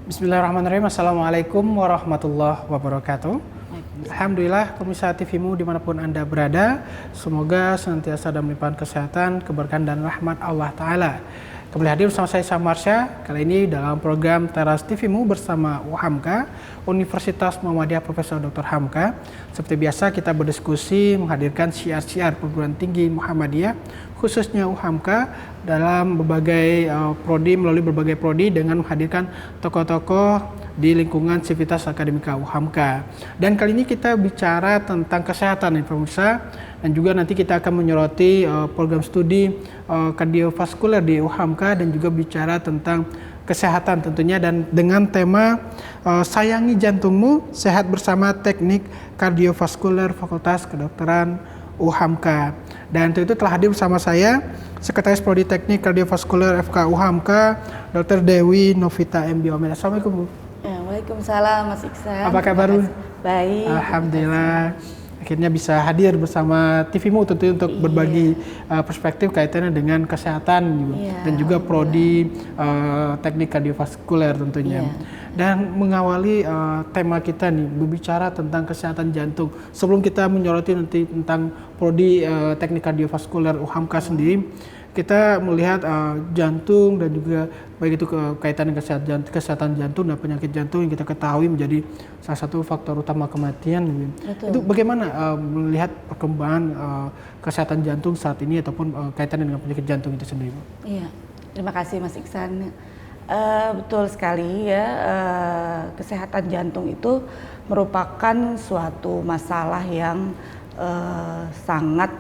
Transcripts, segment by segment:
Bismillahirrahmanirrahim. Assalamualaikum warahmatullahi wabarakatuh. Alhamdulillah, pemirsa TVmu dimanapun Anda berada, semoga senantiasa dalam limpahan kesehatan, keberkahan dan rahmat Allah Ta'ala. Kembali hadir bersama saya Samarsya, kali ini dalam program Teras TVmu bersama UHAMKA, Universitas Muhammadiyah Profesor Dr. Hamka. Seperti biasa kita berdiskusi menghadirkan syiar-syiar perguruan tinggi Muhammadiyah, khususnya UHAMKA, dalam berbagai prodi, melalui berbagai prodi dengan menghadirkan tokoh-tokoh di lingkungan Sivitas Akademika UHAMKA. Dan kali ini kita bicara tentang kesehatan pemirsa, dan juga nanti kita akan menyoroti program studi kardiovaskuler di UHAMKA dan juga bicara tentang kesehatan tentunya, dan dengan tema sayangi jantungmu, sehat bersama teknik kardiovaskuler Fakultas Kedokteran UHAMKA. Dan untuk itu telah hadir bersama saya Sekretaris Prodi Teknik Kardiovaskuler FK UHAMKA, Dr. Dewi Novita M. Biomeda. Assalamualaikum Bu. Waalaikumsalam Mas Iksan. Apa kabar Bu? Baik. Alhamdulillah. Akhirnya bisa hadir bersama TVmu tentunya untuk berbagi perspektif kaitannya dengan kesehatan juga, dan juga prodi teknik kardiovaskuler tentunya. Dan mengawali tema kita nih, berbicara tentang kesehatan jantung. Sebelum kita menyoroti nanti tentang prodi teknik kardiovaskuler UHAMKA sendiri, kita melihat jantung dan juga baik itu kaitan dengan kesehatan jantung dan penyakit jantung yang kita ketahui menjadi salah satu faktor utama kematian. Betul. Itu bagaimana melihat perkembangan kesehatan jantung saat ini ataupun kaitannya dengan penyakit jantung itu sendiri? Iya, terima kasih Mas Iksan. Betul sekali ya, kesehatan jantung itu merupakan suatu masalah yang sangat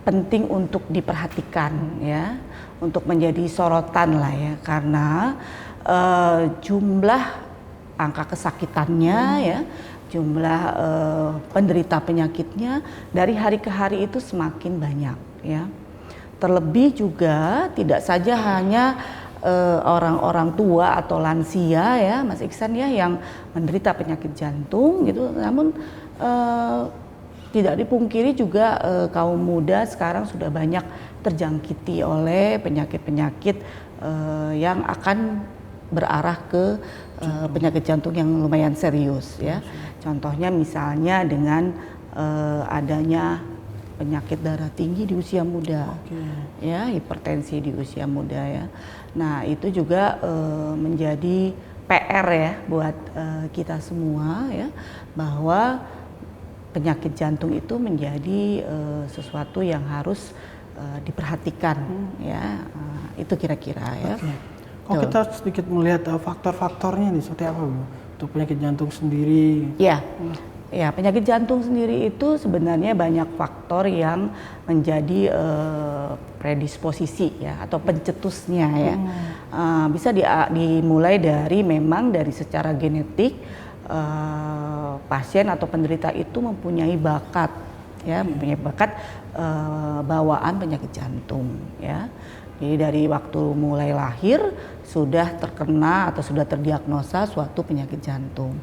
penting untuk diperhatikan ya, untuk menjadi sorotan lah ya, karena jumlah angka kesakitannya ya, jumlah penderita penyakitnya dari hari ke hari itu semakin banyak ya. Terlebih juga tidak saja hanya orang-orang tua atau lansia ya Mas Iksan ya yang menderita penyakit jantung gitu, namun tidak dipungkiri juga kaum muda sekarang sudah banyak terjangkiti oleh penyakit-penyakit yang akan berarah ke penyakit jantung yang lumayan serius ya. Contohnya misalnya dengan adanya penyakit darah tinggi di usia muda, ya, hipertensi di usia muda ya. Nah itu juga menjadi PR ya buat kita semua ya, bahwa penyakit jantung itu menjadi sesuatu yang harus diperhatikan ya, itu kira-kira ya. Kalau kita sedikit melihat faktor-faktornya nih seperti apa Bu untuk penyakit jantung sendiri? Ya, penyakit jantung sendiri itu sebenarnya banyak faktor yang menjadi predisposisi ya atau pencetusnya ya. Bisa dimulai dari memang dari secara genetik. Pasien atau penderita itu mempunyai bakat ya, mempunyai bakat bawaan penyakit jantung ya. Jadi dari waktu mulai lahir sudah terkena atau sudah terdiagnosa suatu penyakit jantung.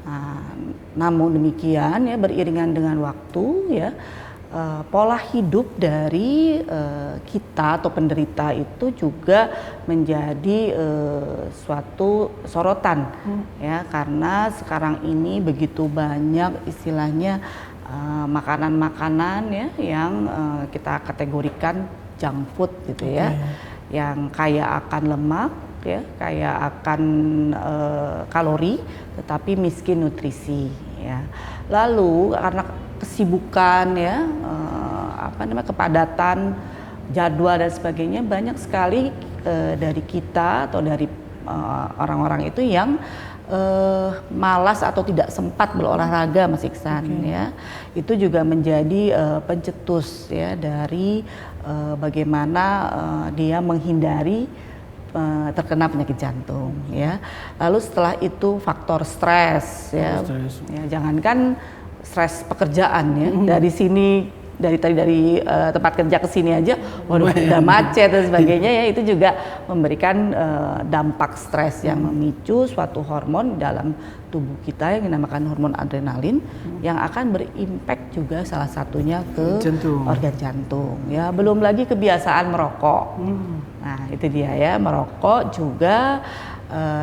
Nah, namun demikian ya, beriringan dengan waktu ya, pola hidup dari kita atau penderita itu juga menjadi suatu sorotan ya, karena sekarang ini begitu banyak istilahnya makanan-makanan ya yang kita kategorikan junk food gitu ya, yang kaya akan lemak ya, kaya akan kalori tetapi miskin nutrisi ya. Lalu karena kesibukan ya, kepadatan jadwal dan sebagainya, banyak sekali dari kita atau dari orang-orang itu yang malas atau tidak sempat berolahraga Mas Iksan ya. Itu juga menjadi pencetus ya dari bagaimana dia menghindari terkena penyakit jantung ya. Lalu setelah itu faktor stres ya. Ya, jangankan stres pekerjaan ya, dari sini dari tempat kerja ke sini aja, waduh udah macet dan sebagainya ya, itu juga memberikan dampak stres yang memicu suatu hormon dalam tubuh kita yang dinamakan hormon adrenalin yang akan berimpact juga salah satunya ke organ jantung ya. Belum lagi kebiasaan merokok. Nah itu dia ya, merokok juga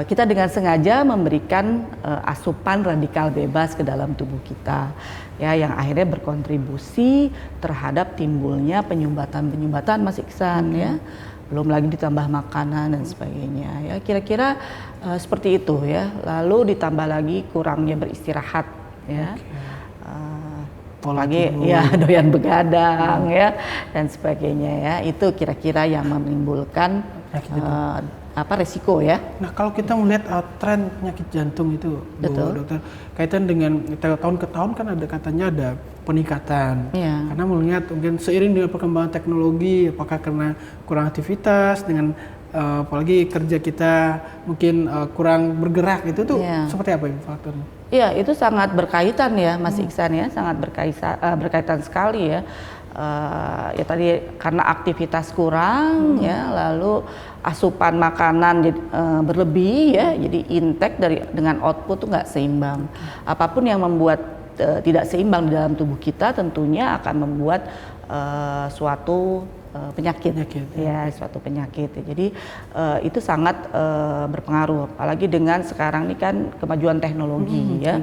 kita dengan sengaja memberikan asupan radikal bebas ke dalam tubuh kita ya, yang akhirnya berkontribusi terhadap timbulnya penyumbatan Mas Iksan ya. Belum lagi ditambah makanan dan sebagainya ya, kira-kira seperti itu ya. Lalu ditambah lagi kurangnya beristirahat ya, apalagi ya doyan begadang ya dan sebagainya ya, itu kira-kira yang menimbulkan resiko ya. Nah kalau kita melihat tren penyakit jantung itu, Bu Dokter, kaitan dengan tahun ke tahun kan ada katanya ada peningkatan. Karena melihat mungkin seiring dengan perkembangan teknologi, apakah karena kurang aktivitas dengan apalagi kerja kita mungkin kurang bergerak itu tuh seperti apa ini faktornya? Iya itu sangat berkaitan ya Mas Iksan ya, sangat berkaitan sekali ya. Ya tadi karena aktivitas kurang ya, lalu asupan makanan berlebih ya, jadi intake dengan output tuh nggak seimbang. Apapun yang membuat tidak seimbang di dalam tubuh kita tentunya akan membuat suatu penyakit ya, suatu penyakit ya. Jadi itu sangat berpengaruh, apalagi dengan sekarang ini kan kemajuan teknologi ya,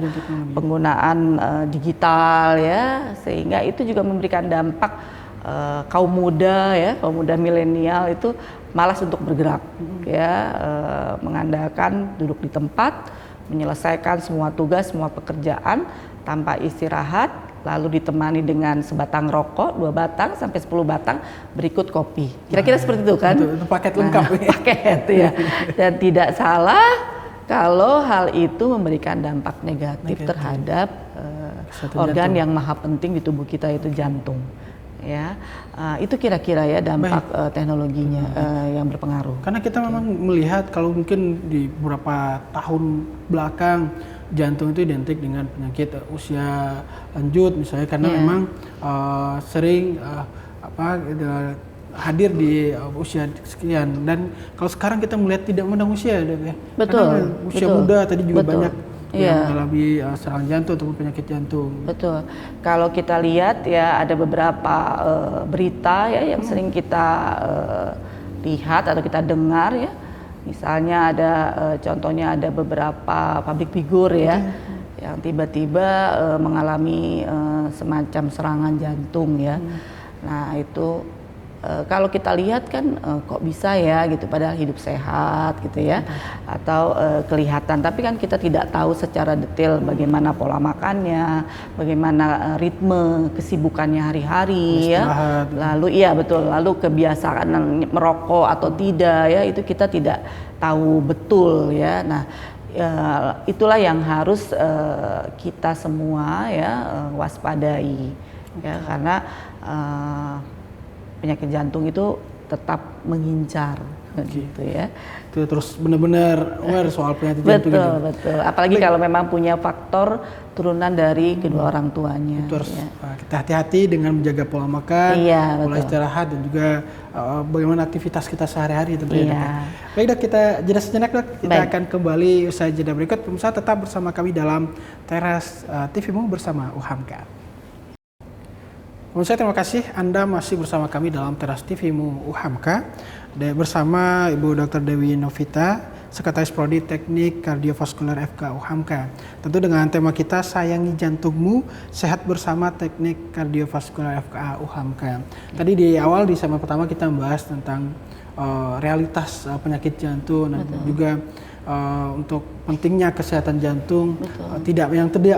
penggunaan digital ya, sehingga itu juga memberikan dampak kaum muda ya, kaum muda milenial itu malas untuk bergerak ya, mengandalkan duduk di tempat, menyelesaikan semua tugas, semua pekerjaan tanpa istirahat, lalu ditemani dengan sebatang rokok, 2 batang sampai 10 batang, berikut kopi. Kira-kira seperti itu kan? Itu paket lengkap ya. Paket ya. Dan tidak salah kalau hal itu memberikan dampak negatif terhadap organ yang maha penting di tubuh kita, itu jantung. Ya, itu kira-kira ya dampak teknologinya yang berpengaruh. Karena kita memang melihat kalau mungkin di beberapa tahun belakang jantung itu identik dengan penyakit usia lanjut misalnya, karena memang sering hadir di usia sekian, dan kalau sekarang kita melihat tidak memandang usia ya. Karena usia muda tadi juga banyak yang mengalami serangan jantung ataupun penyakit jantung. Betul. Kalau kita lihat ya ada beberapa berita ya yang sering kita lihat atau kita dengar ya. Misalnya ada contohnya ada beberapa public figure ya yang tiba-tiba mengalami semacam serangan jantung ya. Nah itu kalau kita lihat kan kok bisa ya gitu, padahal hidup sehat gitu ya, atau kelihatan, tapi kan kita tidak tahu secara detail bagaimana pola makannya, bagaimana ritme kesibukannya hari-hari ya, lalu iya betul, lalu kebiasaan merokok atau tidak ya, itu kita tidak tahu betul ya. Nah itulah yang harus kita semua ya waspadai ya, karena penyakit jantung itu tetap mengincar gitu ya. Itu terus benar-benar aware soal penyakit jantung. Betul. Apalagi kalau memang punya faktor turunan dari kedua orang tuanya. Itu harus kita hati-hati dengan menjaga pola makan, pola istirahat, dan juga bagaimana aktivitas kita sehari-hari tentunya. Baik Dok, kita jeda sejenak Dok. Kita akan kembali usai jeda berikut. Pemirsa tetap bersama kami dalam Teras TV-mu bersama UHAMKA. Pemirsa, terima kasih Anda masih bersama kami dalam Teras TV-mu UHAMKA bersama Ibu Dr. Dewi Novita, Sekretaris Prodi Teknik Kardiovaskular FK UHAMKA. Tentu dengan tema kita Sayangi Jantungmu, Sehat Bersama Teknik Kardiovaskular FK UHAMKA. Tadi di awal di segmen pertama kita membahas tentang realitas penyakit jantung dan juga untuk pentingnya kesehatan jantung, tidak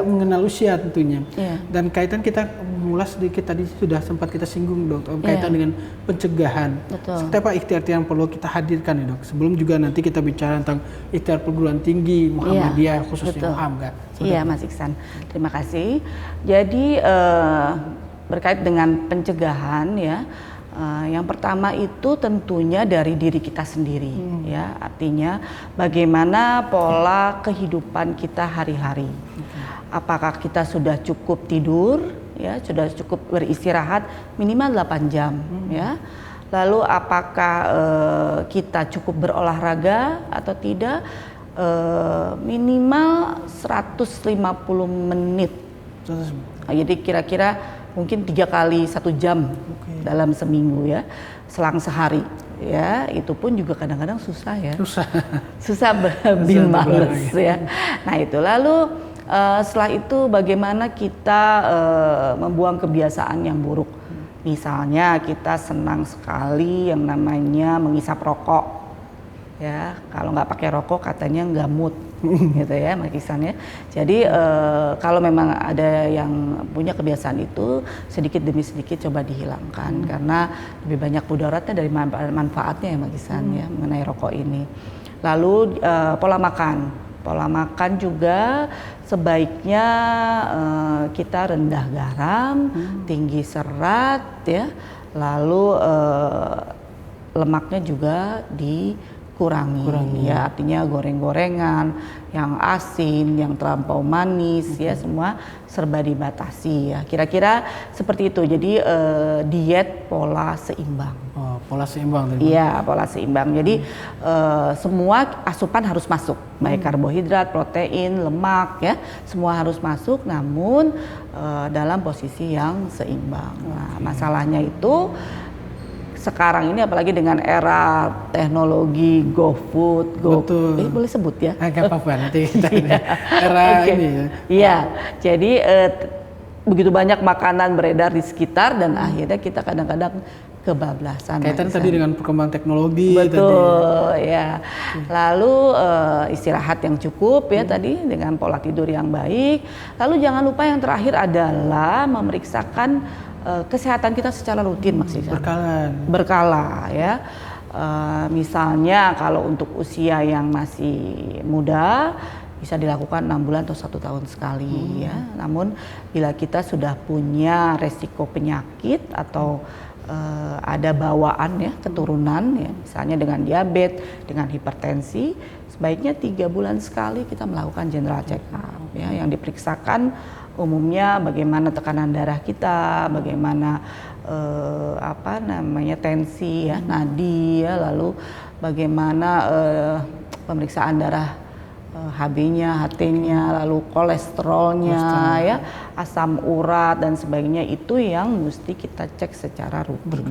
mengenal usia tentunya. Dan kaitan kita mengulas sedikit tadi sudah sempat kita singgung Dok, kaitan dengan pencegahan. Seperti apa ikhtiar yang perlu kita hadirkan ya Dok? Sebelum juga nanti kita bicara tentang ikhtiar perguruan tinggi Muhammadiyah khususnya UHAMKA. Iya Mas Iksan, terima kasih. Jadi berkait dengan pencegahan ya. Yang pertama itu tentunya dari diri kita sendiri ya, artinya bagaimana pola kehidupan kita hari-hari. Apakah kita sudah cukup tidur ya, sudah cukup beristirahat minimal 8 jam ya. Lalu apakah kita cukup berolahraga atau tidak? Minimal 150 menit. Jadi kira-kira mungkin 3 kali 1 jam dalam seminggu ya, selang sehari ya. Itu pun juga kadang-kadang susah ya, susah bikin males ya. Nah itu lalu setelah itu bagaimana kita membuang kebiasaan yang buruk. Misalnya kita senang sekali yang namanya menghisap rokok ya, kalau nggak pakai rokok katanya nggak mood gitu ya Mas Iksan ya. Jadi kalau memang ada yang punya kebiasaan itu, sedikit demi sedikit coba dihilangkan karena lebih banyak mudaratnya dari manfaatnya ya Mas Iksan ya mengenai rokok ini. Lalu pola makan juga sebaiknya kita rendah garam, tinggi serat ya, lalu lemaknya juga dikurangi ya, artinya goreng-gorengan, yang asin, yang terlampau manis ya, semua serba dibatasi ya. Kira-kira seperti itu. Jadi diet pola seimbang. Oh, pola seimbang tadi. Iya, pola seimbang. Jadi semua asupan harus masuk, baik karbohidrat, protein, lemak ya, semua harus masuk, namun dalam posisi yang seimbang. Nah, masalahnya itu sekarang ini apalagi dengan era teknologi GoFood, boleh sebut ya? Nggak apa-apa, nanti kita era ini ya. Iya, jadi begitu banyak makanan beredar di sekitar dan akhirnya kita kadang-kadang kebablasan. Kaitan tadi dengan perkembangan teknologi. Betul ya. Lalu istirahat yang cukup ya tadi, dengan pola tidur yang baik. Lalu jangan lupa yang terakhir adalah memeriksakan kesehatan kita secara rutin maksudnya. Berkala ya. Misalnya kalau untuk usia yang masih muda bisa dilakukan 6 bulan atau 1 tahun sekali ya. Namun bila kita sudah punya resiko penyakit atau ada bawaan ya, keturunan ya, misalnya dengan diabetes, dengan hipertensi, sebaiknya 3 bulan sekali kita melakukan general check up ya, yang diperiksakan umumnya bagaimana tekanan darah kita, bagaimana tensi ya, nadi ya, lalu bagaimana pemeriksaan darah HB-nya, HT-nya, lalu kolesterolnya ya, asam urat dan sebagainya, itu yang mesti kita cek secara rutin.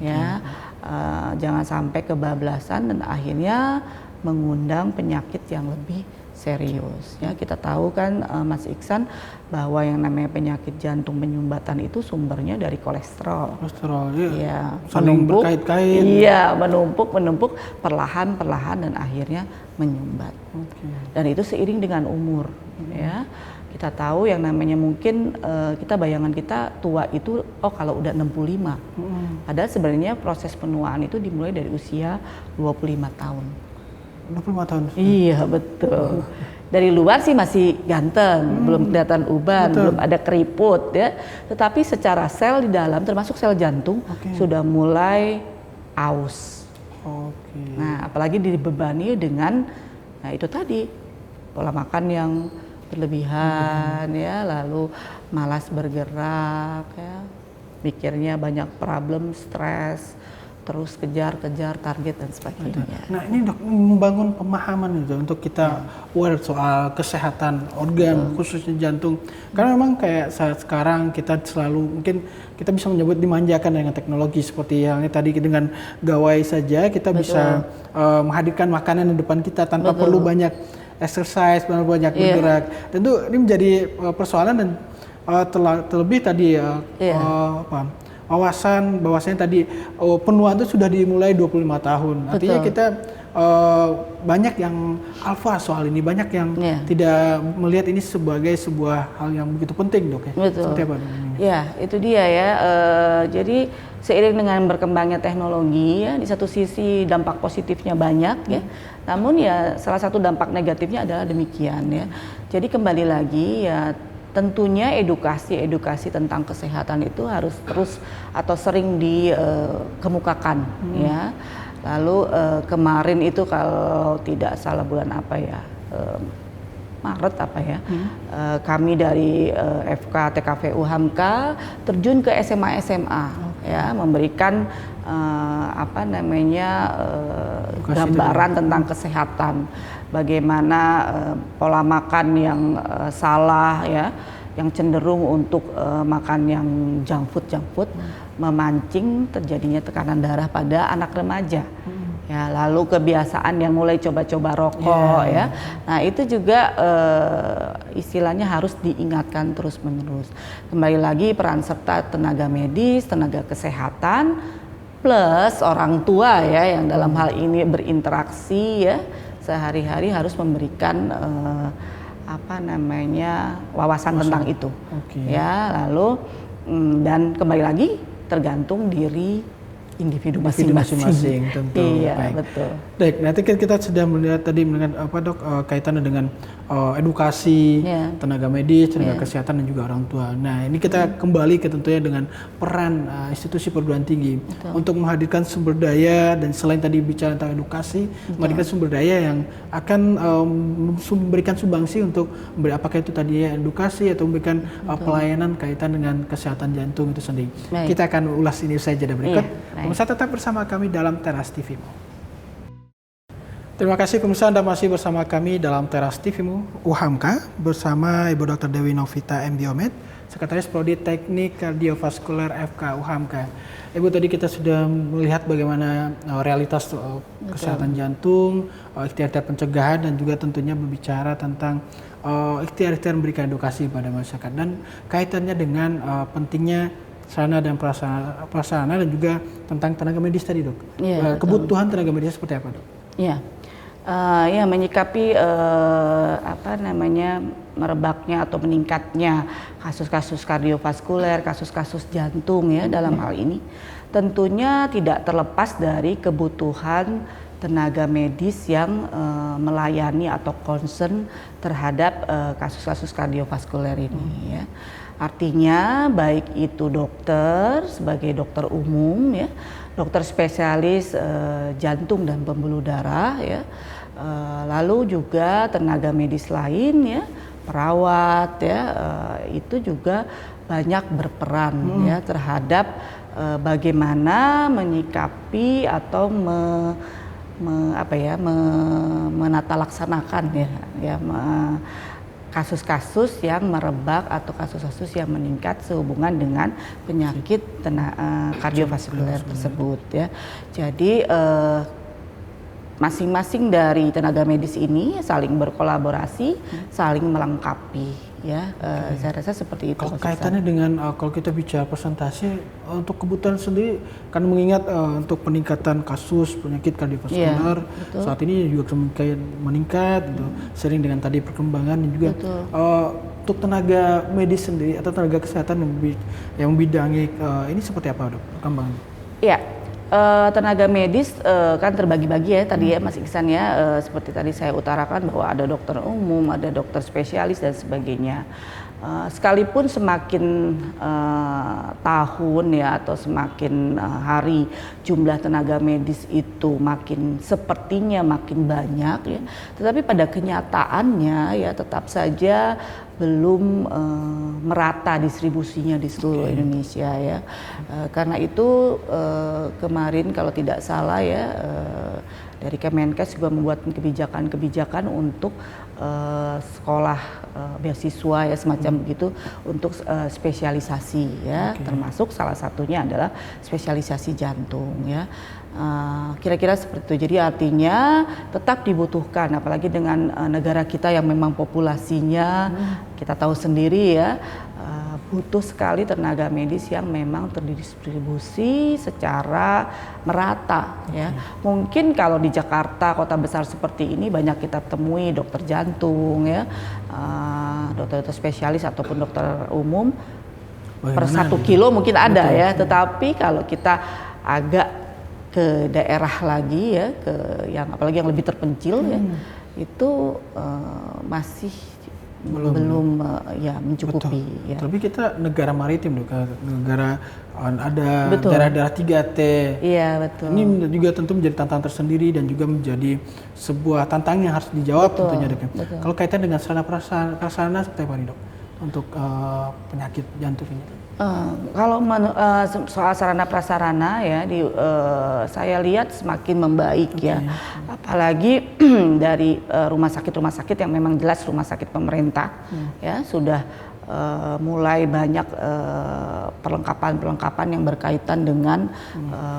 Ya, jangan sampai kebablasan dan akhirnya mengundang penyakit yang lebih serius ya. Kita tahu kan Mas Iksan bahwa yang namanya penyakit jantung penyumbatan itu sumbernya dari kolesterol. Ya. Saling berkait-kait. Iya, menumpuk perlahan dan akhirnya menyumbat. Dan itu seiring dengan umur ya. Kita tahu yang namanya mungkin kita bayangan kita tua itu kalau udah 65. Padahal sebenarnya proses penuaan itu dimulai dari usia 25 tahun. 25 tahun. Iya betul. Dari luar sih masih ganteng, belum kelihatan uban, belum ada keriput ya. Tetapi secara sel di dalam, termasuk sel jantung, sudah mulai aus. Nah, apalagi dibebani dengan, nah itu tadi pola makan yang berlebihan ya, lalu malas bergerak ya, mikirnya banyak problem, stres, terus kejar target dan sebagainya. Nah ini dok, membangun pemahaman itu untuk kita aware soal kesehatan organ khususnya jantung. Karena memang kayak saat sekarang kita selalu mungkin kita bisa menyebut dimanjakan dengan teknologi seperti yang tadi dengan gawai saja kita bisa menghadirkan makanan di depan kita tanpa perlu banyak exercise, banyak bergerak. Tentu ini menjadi persoalan dan terlebih tadi bahwasanya tadi penuaan itu sudah dimulai 25 tahun. Artinya kita banyak yang alfa soal ini, banyak yang tidak melihat ini sebagai sebuah hal yang begitu penting, dok ya. Betul. Seperti apa, dok? Ya, itu dia ya. Jadi seiring dengan berkembangnya teknologi ya, di satu sisi dampak positifnya banyak ya. Namun ya salah satu dampak negatifnya adalah demikian ya. Jadi kembali lagi ya, tentunya edukasi tentang kesehatan itu harus terus atau sering dikemukakan ya. Lalu kemarin itu kalau tidak salah bulan apa ya, Maret apa ya, kami dari FK TKVU Hamka terjun ke SMA ya, memberikan gambaran tentang kesehatan, bagaimana pola makan yang salah ya, yang cenderung untuk makan yang junk food memancing terjadinya tekanan darah pada anak remaja. Ya, lalu kebiasaan yang mulai coba-coba rokok ya. Nah, itu juga istilahnya harus diingatkan terus-menerus. Kembali lagi peran serta tenaga medis, tenaga kesehatan plus orang tua ya yang dalam hal ini berinteraksi ya sehari-hari harus memberikan wawasan tentang itu. Ya, lalu dan kembali lagi tergantung diri individu masing-masing tentu. Iya, baik. betul. Baik, nanti kita sudah melihat tadi apa Dok, kaitannya dengan edukasi, tenaga medis, tenaga kesehatan dan juga orang tua. Nah, ini kita kembali ke tentunya dengan peran institusi perguruan tinggi untuk menghadirkan sumber daya, dan selain tadi bicara tentang edukasi, menghadirkan sumber daya yang akan memberikan sumbangsi untuk apakah itu tadi ya edukasi atau memberikan pelayanan kaitan dengan kesehatan jantung itu sendiri. Baik. Kita akan ulas ini usai jeda berikut. Pemirsa tetap bersama kami dalam Teras TV-mu. Terima kasih pemirsa, Anda masih bersama kami dalam Teras TV-mu UHAMKA bersama Ibu Dr. Dewi Novita M. Biomed, Sekretaris Prodi Teknik Kardiovaskuler FK UHAMKA. Ibu, tadi kita sudah melihat bagaimana realitas kesehatan jantung, ikhtiar-ikhtiar pencegahan, dan juga tentunya berbicara tentang ikhtiar-ikhtiar memberikan edukasi pada masyarakat, dan kaitannya dengan pentingnya sarana dan prasarana dan juga tentang tenaga medis tadi, Dok. Kebutuhan tenaga medis seperti apa, Dok? Ya, menyikapi merebaknya atau meningkatnya kasus-kasus kardiovaskuler, kasus-kasus jantung ya dalam hal ini, tentunya tidak terlepas dari kebutuhan tenaga medis yang melayani atau concern terhadap kasus-kasus kardiovaskuler ini ya. Artinya baik itu dokter sebagai dokter umum ya, dokter spesialis jantung dan pembuluh darah ya, lalu juga tenaga medis lain ya, perawat ya, itu juga banyak berperan ya terhadap bagaimana menyikapi atau menata laksanakan ya kasus-kasus yang merebak atau kasus-kasus yang meningkat sehubungan dengan penyakit kardiovaskuler tersebut ya. Jadi masing-masing dari tenaga medis ini saling berkolaborasi, saling melengkapi ya. Saya rasa seperti itu. Kalau kaitannya dengan kalau kita bicara persentase untuk kebutuhan sendiri, kan mengingat untuk peningkatan kasus penyakit kardiovaskuler saat ini juga semakin meningkat gitu, sering dengan tadi perkembangan, dan juga untuk tenaga medis sendiri atau tenaga kesehatan yang membidangi ini seperti apa, Dok, perkembangan? Iya. Tenaga medis kan terbagi-bagi ya tadi ya Mas Iksan ya, seperti tadi saya utarakan bahwa ada dokter umum, ada dokter spesialis dan sebagainya. Sekalipun semakin tahun ya atau semakin hari jumlah tenaga medis itu sepertinya makin banyak ya, tetapi pada kenyataannya ya tetap saja belum merata distribusinya di seluruh Indonesia ya. Karena itu kemarin kalau tidak salah ya dari Kemenkes juga membuat kebijakan-kebijakan untuk sekolah beasiswa ya semacam begitu untuk spesialisasi ya, termasuk salah satunya adalah spesialisasi jantung ya. Kira-kira seperti itu. Jadi artinya tetap dibutuhkan, apalagi dengan negara kita yang memang populasinya kita tahu sendiri ya, butuh sekali tenaga medis yang memang terdistribusi secara merata ya. Mungkin kalau di Jakarta, kota besar seperti ini, banyak kita temui dokter jantung ya, dokter spesialis ataupun dokter umum per 1 kilo mungkin ada ya. Tetapi kalau kita agak ke daerah lagi ya, ke yang apalagi yang lebih terpencil ya, itu masih belum ya mencukupi. Betul. Ya. Tapi kita negara maritim, Dok. Negara ada Betul. daerah-daerah 3T. Iya, betul. Ini juga tentu menjadi tantangan tersendiri dan juga menjadi sebuah tantangan yang harus dijawab Betul, tentunya, Dok. betul. Kalau kaitan dengan sarana prasarana seperti apa nih, Dok? Untuk penyakit jantung ini. Kalau soal sarana prasarana ya saya lihat semakin membaik ya, apalagi dari rumah sakit yang memang jelas rumah sakit pemerintah ya sudah mulai banyak perlengkapan yang berkaitan dengan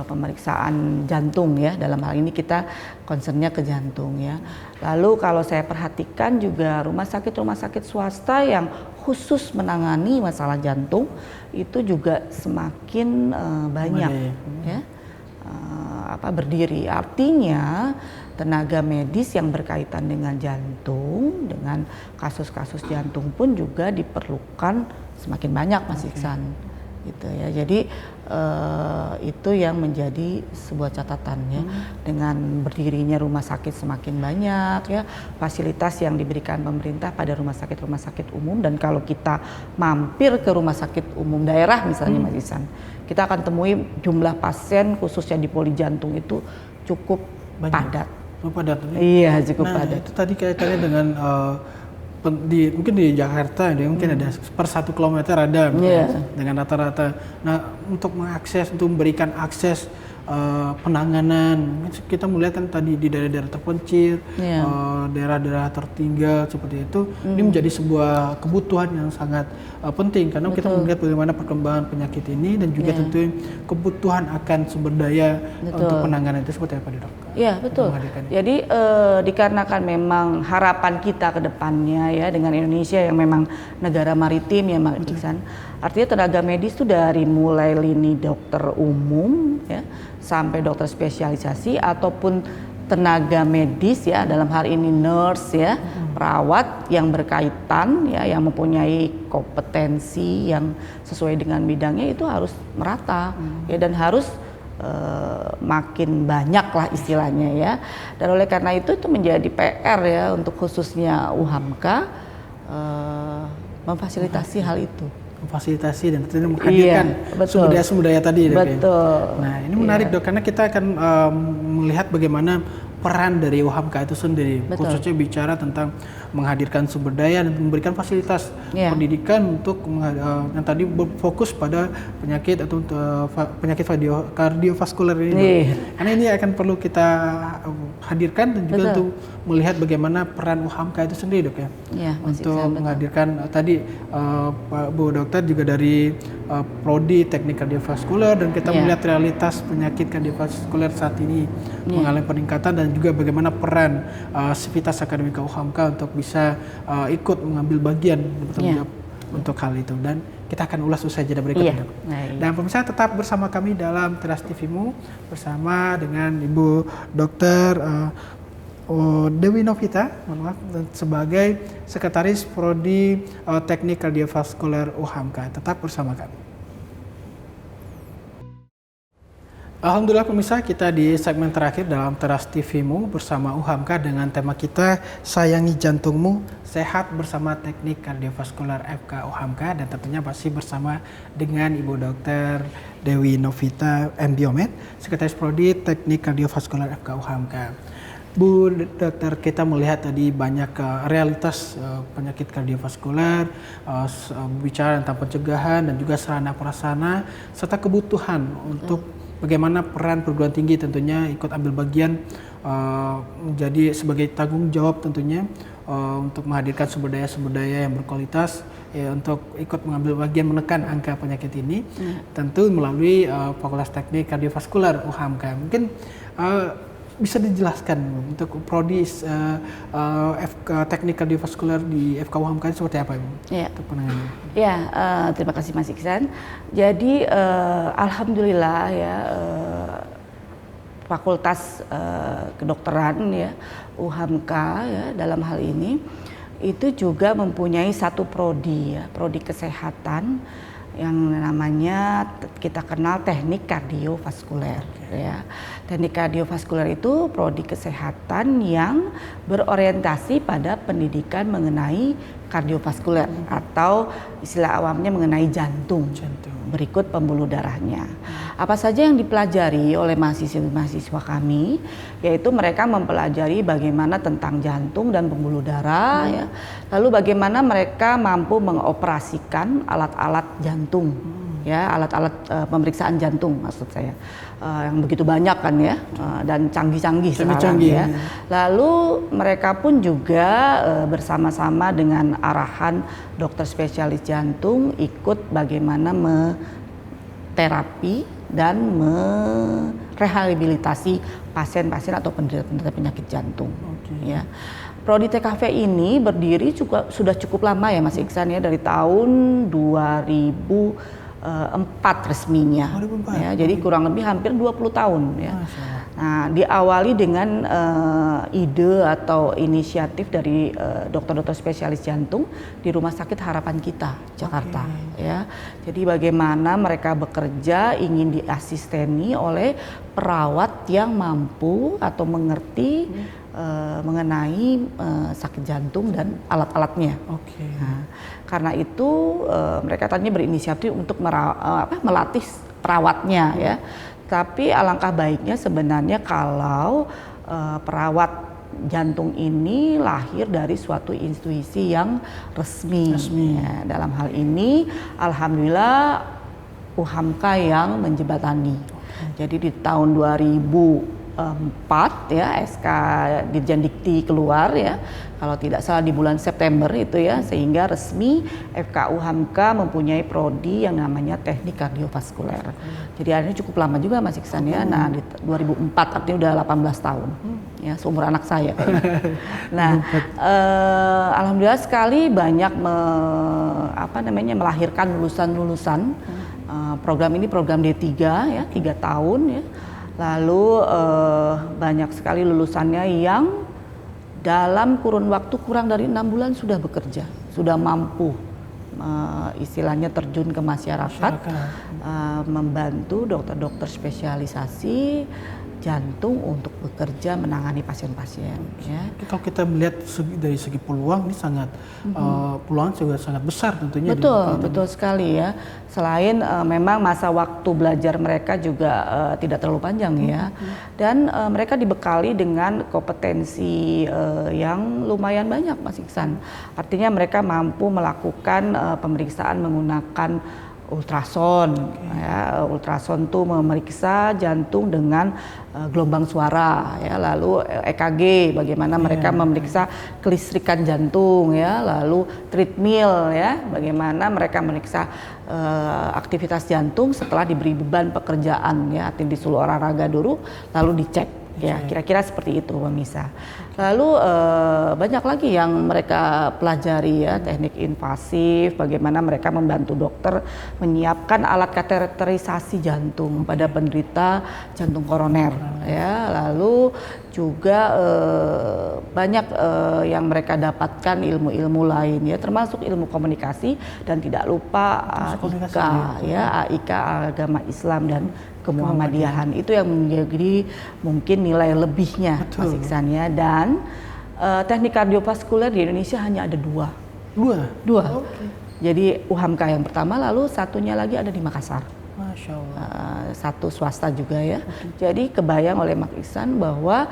pemeriksaan jantung ya, dalam hal ini kita concernnya ke jantung ya. Lalu kalau saya perhatikan juga rumah sakit swasta yang khusus menangani masalah jantung itu juga semakin banyak ya berdiri. Artinya tenaga medis yang berkaitan dengan jantung, dengan kasus-kasus jantung pun juga diperlukan semakin banyak, Mas Iksan. Gitu ya. Jadi itu yang menjadi sebuah catatan ya. Dengan berdirinya rumah sakit semakin banyak ya, fasilitas yang diberikan pemerintah pada rumah sakit umum, dan kalau kita mampir ke rumah sakit umum daerah misalnya Mas Iksan, kita akan temui jumlah pasien khususnya di poli jantung itu cukup padat. Padat. Iya, cukup padat. Itu tadi kaitannya dengan mungkin di Jakarta dia mungkin ada per 1 kilometer ada dengan rata-rata. Nah, untuk memberikan akses penanganan, kita melihat kan tadi di daerah-daerah terpencil, daerah-daerah tertinggal seperti itu, ini menjadi sebuah kebutuhan yang sangat penting karena kita melihat bagaimana perkembangan penyakit ini dan juga tentu kebutuhan akan sumber daya untuk penanganan itu seperti apa, Dok? Iya, betul. Jadi dikarenakan memang harapan kita ke depannya ya dengan Indonesia yang memang negara maritim ya Mas Iksan. Artinya tenaga medis itu dari mulai lini dokter umum ya sampai dokter spesialisasi ataupun tenaga medis ya, dalam hal ini nurse ya, perawat yang berkaitan ya, yang mempunyai kompetensi yang sesuai dengan bidangnya itu harus merata ya, dan harus makin banyak lah istilahnya ya. Dan oleh karena itu menjadi PR ya untuk khususnya UHAMKA memfasilitasi hal itu. Memfasilitasi dan tentunya menghadirkan sumber daya tadi. Betul. Nah, ini menarik Dok, karena kita akan melihat bagaimana peran dari UHAMKA itu sendiri, khususnya bicara tentang menghadirkan sumber daya dan memberikan fasilitas pendidikan untuk yang tadi berfokus pada penyakit atau penyakit kardiovaskuler ini. Karena ini akan perlu kita hadirkan dan juga untuk melihat bagaimana peran UHAMKA itu sendiri, Dok ya. Untuk menghadirkan tadi Pak Bu Dokter juga dari Prodi Teknik Kardiovaskuler, dan kita melihat realitas penyakit kardiovaskuler saat ini mengalami peningkatan, dan juga bagaimana peran Sivitas Akademika UHAMKA untuk bisa ikut mengambil bagian bertanggung jawab untuk hal itu, dan kita akan ulas usai jeda berikut ini. Dan pemirsa tetap bersama kami dalam Teras TV-mu bersama dengan Ibu Dokter Dewi Novita, sebagai Sekretaris Prodi Teknik Kardiovaskuler UHAMKA. Tetap bersama kami. Alhamdulillah pemirsa, kita di segmen terakhir dalam Teras TV-mu bersama UHAMKA dengan tema kita Sayangi Jantungmu, Sehat bersama Teknik Kardiovaskuler FK UHAMKA, dan tentunya masih bersama dengan Ibu Dokter Dewi Novita MBiomed, Sekretaris Prodi Teknik Kardiovaskuler FK UHAMKA. Bu Dokter, kita melihat tadi banyak realitas penyakit kardiovaskuler, bicara tentang pencegahan dan juga sarana prasarana serta kebutuhan untuk bagaimana peran perguruan tinggi tentunya ikut ambil bagian menjadi sebagai tanggung jawab tentunya untuk menghadirkan sumber daya yang berkualitas untuk ikut mengambil bagian menekan angka penyakit ini, tentu melalui Fakultas Teknik Kardiovaskuler UHAMKA. Mungkin bisa dijelaskan untuk prodi Teknik Kardiovaskuler di FK UHAMKA seperti apa, Ibu? Untuk penanganan. Terima kasih Mas Iksan. Jadi alhamdulillah ya, Fakultas Kedokteran ya UHAMKA ya dalam hal ini itu juga mempunyai satu prodi ya, prodi kesehatan yang namanya kita kenal teknik kardiovaskuler ya. Teknik kardiovaskuler itu prodi kesehatan yang berorientasi pada pendidikan mengenai kardiovaskuler atau istilah awamnya mengenai jantung. Berikut pembuluh darahnya. Apa saja yang dipelajari oleh mahasiswa kami, yaitu mereka mempelajari bagaimana tentang jantung dan pembuluh darah, ya. Lalu bagaimana mereka mampu mengoperasikan alat-alat jantung, ya, alat-alat pemeriksaan jantung maksud saya, yang begitu banyak kan ya, dan canggih-canggih sekarang ya. Lalu mereka pun juga bersama-sama dengan arahan dokter spesialis jantung ikut bagaimana terapi dan merehabilitasi pasien-pasien atau penderita penyakit jantung. Ya. Prodi TKV ini berdiri juga sudah cukup lama ya Mas Iksan ya, dari tahun 2004 resminya. 2004. Ya, jadi kurang lebih hampir 20 tahun ya. Nah, diawali dengan ide atau inisiatif dari dokter-dokter spesialis jantung di Rumah Sakit Harapan Kita, Jakarta. Ya, jadi bagaimana mereka bekerja ingin diasisteni oleh perawat yang mampu atau mengerti mengenai sakit jantung dan alat-alatnya. Nah, karena itu mereka tadinya berinisiatif untuk melatih perawatnya ya. Tapi alangkah baiknya sebenarnya kalau perawat jantung ini lahir dari suatu institusi yang resmi. Ya, dalam hal ini alhamdulillah UHAMKA yang menjembatani. Jadi di tahun 2004 ya SK Dirjen Dikti keluar ya, kalau tidak salah di bulan September itu ya, sehingga resmi FKU HAMKA mempunyai prodi yang namanya teknik kardiovaskuler. Jadi akhirnya cukup lama juga Mas Iksan ya. Nah di 2004 artinya udah 18 tahun ya, seumur anak saya kayaknya. Nah alhamdulillah sekali banyak melahirkan lulusan-lulusan. Program ini program D3 ya, 3 tahun ya. Lalu banyak sekali lulusannya yang dalam kurun waktu kurang dari 6 bulan sudah bekerja, sudah mampu istilahnya terjun ke masyarakat, membantu dokter-dokter spesialisasi jantung untuk bekerja menangani pasien-pasien. Ya. Kalau kita melihat dari segi peluang ini sangat peluang juga sangat besar tentunya. Betul sekali ya. Selain memang masa waktu belajar mereka juga tidak terlalu panjang ya, dan mereka dibekali dengan kompetensi yang lumayan banyak Mas Iksan. Artinya mereka mampu melakukan pemeriksaan menggunakan ultrason. Ya, ultrason itu memeriksa jantung dengan gelombang suara ya, lalu EKG bagaimana mereka memeriksa kelistrikan jantung ya, lalu treadmill ya, bagaimana mereka memeriksa aktivitas jantung setelah diberi beban pekerjaan ya, artinya disuruh olahraga dulu lalu dicek ya, kira-kira seperti itu pemirsa. Lalu banyak lagi yang mereka pelajari ya, teknik invasif, bagaimana mereka membantu dokter menyiapkan alat kateterisasi jantung pada penderita jantung koroner ya. Lalu juga banyak yang mereka dapatkan ilmu-ilmu lain ya, termasuk ilmu komunikasi dan tidak lupa AIK ya, AIK agama Islam dan kemuhammadiyahan. Itu yang menjadi mungkin nilai lebihnya Mas Iksan ya. Dan teknik kardiovaskuler di Indonesia hanya ada dua. Jadi UHAMKA yang pertama, lalu satunya lagi ada di Makassar. Masya Allah. Satu swasta juga ya. Jadi kebayang oleh Mas Iksan bahwa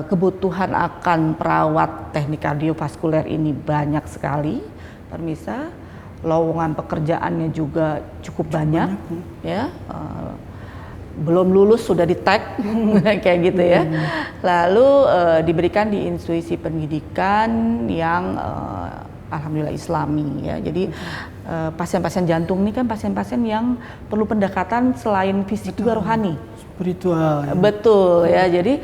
kebutuhan akan perawat teknik kardiovaskuler ini banyak sekali pemirsa. Lowongan pekerjaannya juga cukup banyak ya. Belum lulus sudah di tag kayak gitu ya. Lalu diberikan di institusi pendidikan yang alhamdulillah Islami ya. Jadi pasien-pasien jantung ini kan pasien-pasien yang perlu pendekatan selain fisik juga rohani, spiritual ya. Betul ya. Jadi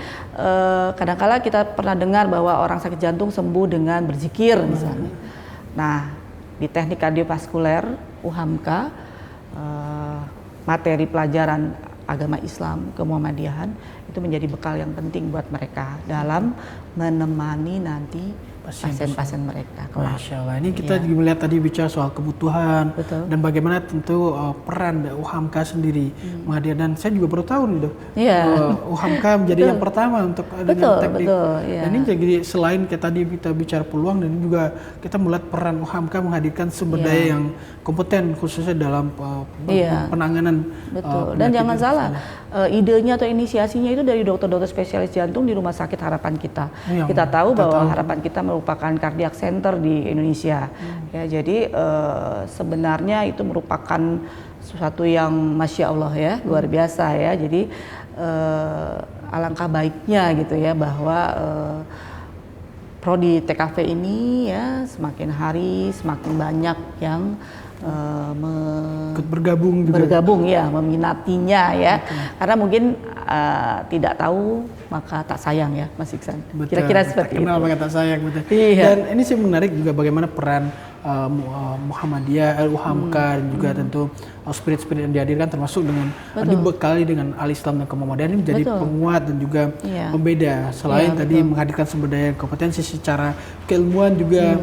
kadang-kala kita pernah dengar bahwa orang sakit jantung sembuh dengan berzikir misalnya. Nah, di teknik kardiovaskuler UHAMKA materi pelajaran agama Islam, kemuhammadiyahan itu menjadi bekal yang penting buat mereka dalam menemani nanti pasien-pasien mereka kelak. Masya Allah, ini kita juga melihat tadi bicara soal kebutuhan. Betul. Dan bagaimana tentu peran UHAMKA sendiri menghadir, dan saya juga baru tahu nih dok, UHAMKA menjadi yang pertama untuk dengan teknik. Dan ini jadi selain kita tadi kita bicara peluang, dan juga kita melihat peran UHAMKA menghadirkan sumber daya yang kompeten khususnya dalam penanganan. Betul. Dan jangan salah, idenya atau inisiasinya itu dari dokter-dokter spesialis jantung di Rumah Sakit Harapan Kita. Kita tahu bahwa Harapan Kita merupakan cardiac center di Indonesia. Ya, jadi sebenarnya itu merupakan sesuatu yang masya Allah ya, luar biasa ya. Jadi alangkah baiknya gitu ya bahwa prodi TKV ini ya semakin hari semakin banyak yang bergabung ya, meminatinya ya. Karena mungkin tidak tahu maka tak sayang ya, Mas Iksan. Kira-kira seperti itu. Kenal maka tak sayang, betul. Dan ini sih menarik juga bagaimana peran Muhammadiyah, UHAMKA dan juga tentu spirit-spirit yang dihadirkan, termasuk dengan dibekali dengan al-Islam dan kemuhammadiyaan, ini menjadi penguat dan juga pembeda. Selain tadi menghadirkan sumber daya kompetensi secara keilmuan, juga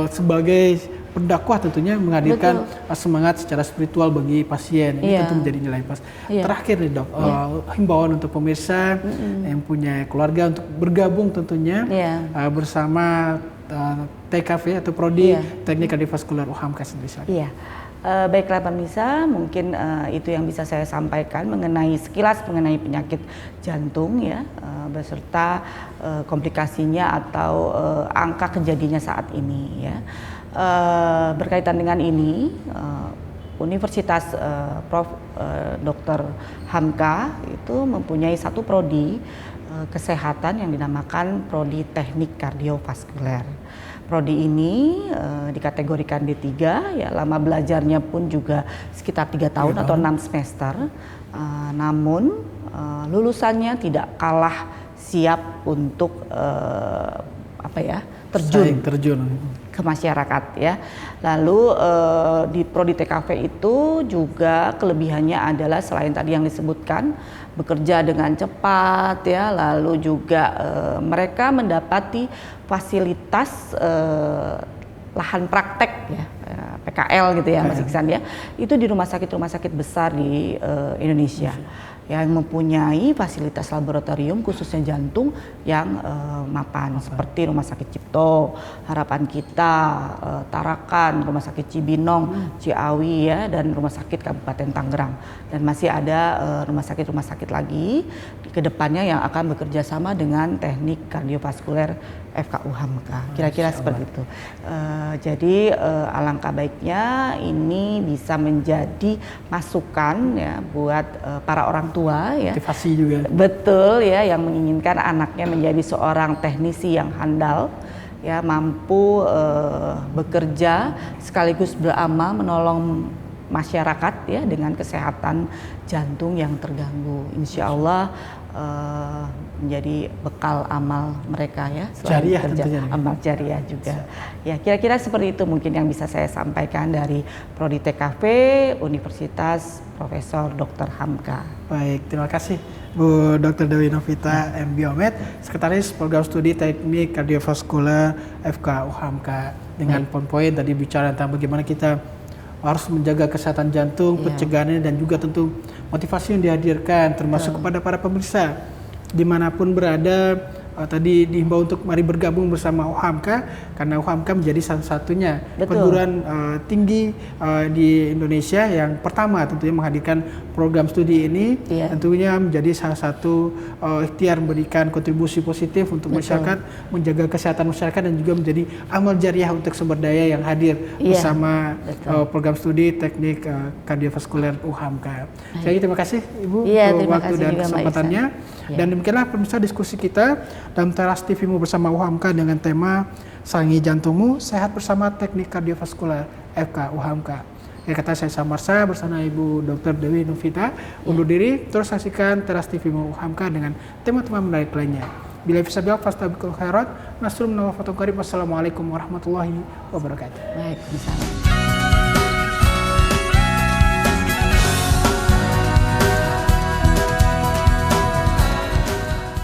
sebagai pendakwah tentunya menghadirkan semangat secara spiritual bagi pasien. Ini tentu menjadi nilai plus. Terakhir nih dok, himbauan untuk pemirsa yang punya keluarga untuk bergabung tentunya bersama TKV atau Prodi Teknik Kardiovaskular UHAMKA sendiri. Baiklah pemirsa, mungkin itu yang bisa saya sampaikan mengenai sekilas mengenai penyakit jantung ya, beserta komplikasinya atau angka kejadiannya saat ini ya. Berkaitan dengan ini, Universitas Prof. Dr. Hamka itu mempunyai satu prodi kesehatan yang dinamakan Prodi Teknik Kardiovaskuler. Prodi ini dikategorikan D3 ya, lama belajarnya pun juga sekitar 3 tahun atau 6 semester. Namun lulusannya tidak kalah siap untuk terjun ke masyarakat ya. Lalu di Prodi TKV itu juga kelebihannya adalah selain tadi yang disebutkan bekerja dengan cepat ya, lalu juga mereka mendapati fasilitas lahan praktek ya, PKL gitu ya Mas Iksan ya, itu di rumah sakit besar di Indonesia yang mempunyai fasilitas laboratorium khususnya jantung yang mapan, seperti Rumah Sakit Cipto, Harapan Kita, Tarakan, Rumah Sakit Cibinong, Ciawi ya, dan Rumah Sakit Kabupaten Tangerang. Dan masih ada rumah sakit lagi ke depannya yang akan bekerja sama dengan Teknik Kardiovaskuler FKU HAMKA. Kira-kira seperti itu. Jadi alangkah baiknya ini bisa menjadi masukan ya buat para orang tua ya. Motivasi juga. Betul ya, yang menginginkan anaknya menjadi seorang teknisi yang handal ya, mampu bekerja sekaligus beramal menolong masyarakat ya dengan kesehatan jantung yang terganggu. Insya Allah menjadi bekal amal mereka ya, jariah tentunya, amal jariah juga. Ya, kira-kira seperti itu mungkin yang bisa saya sampaikan dari Prodi TKV Universitas Profesor Dr. Hamka. Baik, terima kasih Bu Dr. Dewi Novita M. Biomed, Sekretaris Program Studi Teknik Kardiovaskular FKU HAMKA, dengan poin-poin tadi bicara tentang bagaimana kita harus menjaga kesehatan jantung, pencegahannya, dan juga tentu motivasi yang dihadirkan termasuk kepada para pemirsa dimanapun berada. Tadi dihimbau untuk mari bergabung bersama UHAMKA, karena UHAMKA menjadi salah-satunya perguruan tinggi di Indonesia yang pertama tentunya menghadirkan program studi ini. Tentunya menjadi salah satu ikhtiar memberikan kontribusi positif untuk masyarakat, menjaga kesehatan masyarakat, dan juga menjadi amal jariah untuk sumber daya yang hadir bersama program studi Teknik Kardiovaskuler UHAMKA. Jadi terima kasih Ibu untuk waktu dan kesempatannya. Dan demikianlah pemirsa diskusi kita dalam Teras TV-mu bersama UHAMKA dengan tema Sayangi Jantungmu, Sehat Bersama Teknik Kardiovaskuler FK UHAMKA. Ya, kata saya Samarsa bersama Ibu Dr. Dewi Novita undur diri. Terus saksikan Teras TV-mu UHAMKA dengan tema-tema menarik lainnya. Bila bisa biak fastabiqul khairat, nasrum nawafatul qarib. Wassalamualaikum warahmatullahi wabarakatuh. Baik, bisa.